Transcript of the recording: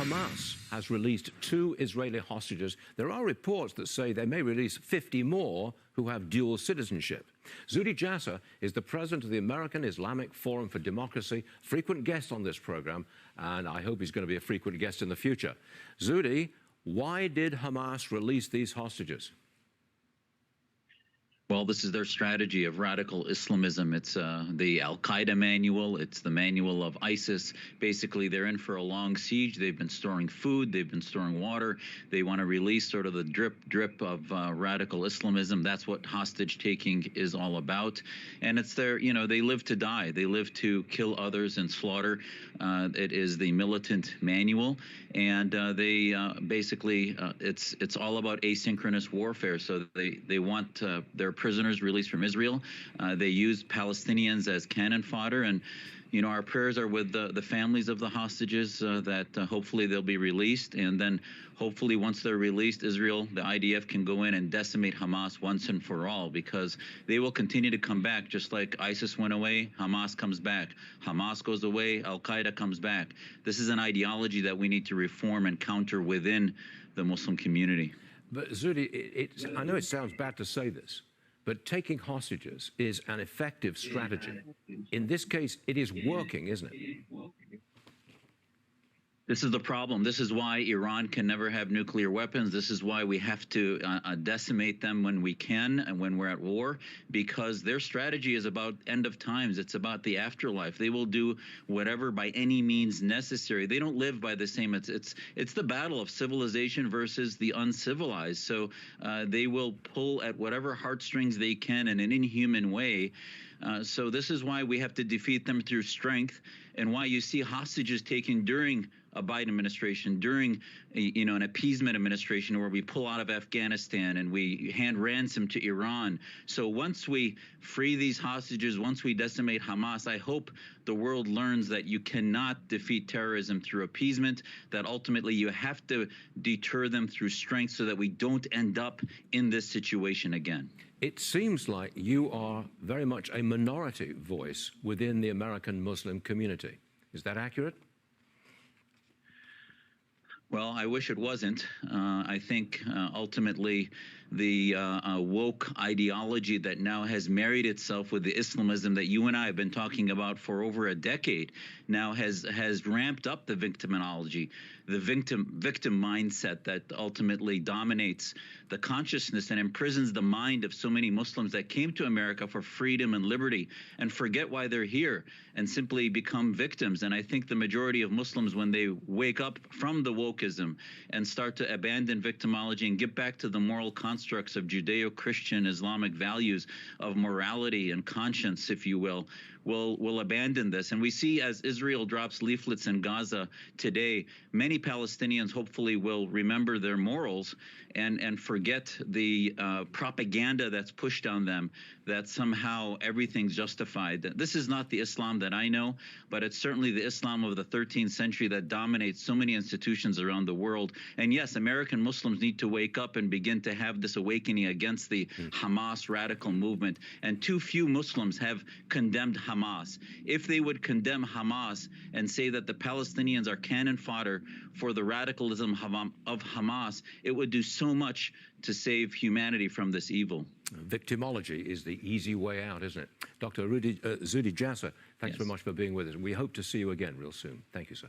Hamas has released 2 Israeli hostages. There are reports that say they may release 50 more who have dual citizenship. Zuhdi Jasser is the president of the American Islamic Forum for Democracy, frequent guest on this program, and I hope he's going to be a frequent guest in the future. Zuhdi, why did Hamas release these hostages? Well, this is their strategy of radical Islamism. It's the Al-Qaeda manual. It's the manual of ISIS. Basically, they're in for a long siege. They've been storing food. They've been storing water. They want to release sort of the drip of radical Islamism. That's what hostage taking is all about. And it's their, they live to die. They live to kill others and slaughter. It is the militant manual. And they basically, it's all about asynchronous warfare. So they want their prisoners released from Israel. They use Palestinians as cannon fodder, and our prayers are with the families of the hostages that hopefully they'll be released, and then hopefully once they're released, Israel, the IDF, can go in and decimate Hamas once and for all, because they will continue to come back. Just like ISIS went away, Hamas comes back. Hamas goes away, Al-Qaeda comes back. This is an ideology that we need to reform and counter within the Muslim community. But Zuhdi, I know it sounds bad to say this, but taking hostages is an effective strategy. In this case, it is working, isn't it? This is the problem. This is why Iran can never have nuclear weapons. This is why we have to decimate them when we can and when we're at war, because their strategy is about end of times. It's about the afterlife. They will do whatever by any means necessary. They don't live by the same. It's the battle of civilization versus the uncivilized. So they will pull at whatever heartstrings they can in an inhuman way. So this is why we have to defeat them through strength, and why you see hostages taken during a Biden administration, during an appeasement administration where we pull out of Afghanistan and we hand ransom to Iran. So once we free these hostages, once we decimate Hamas, I hope the world learns that you cannot defeat terrorism through appeasement, that ultimately you have to deter them through strength so that we don't end up in this situation again. It seems like you are very much a minority voice within the American Muslim community. Is that accurate? Well, I wish it wasn't. I think ultimately the woke ideology that now has married itself with the Islamism that you and I have been talking about for over a decade now has ramped up the victimology, the victim mindset that ultimately dominates the consciousness and imprisons the mind of so many Muslims that came to America for freedom and liberty and forget why they're here and simply become victims. And I think the majority of Muslims, when they wake up from the wokeism and start to abandon victimology and get back to the moral constructs of Judeo-Christian Islamic values of morality and conscience, if you will abandon this. And we see, as Israel drops leaflets in Gaza today, many Palestinians hopefully will remember their morals and forget the propaganda that's pushed on them, that somehow everything's justified. This is not the Islam that I know, but it's certainly the Islam of the 13th century that dominates so many institutions around the world. And yes, American Muslims need to wake up and begin to have this awakening against the Hamas radical movement. And too few Muslims have condemned Hamas. If they would condemn Hamas and say that the Palestinians are cannon fodder for the radicalism of Hamas, it would do so much to save humanity from this evil. Victimology is the easy way out, isn't it? Dr. Zuhdi Jasser, thanks very much for being with us. We hope to see you again real soon. Thank you, sir.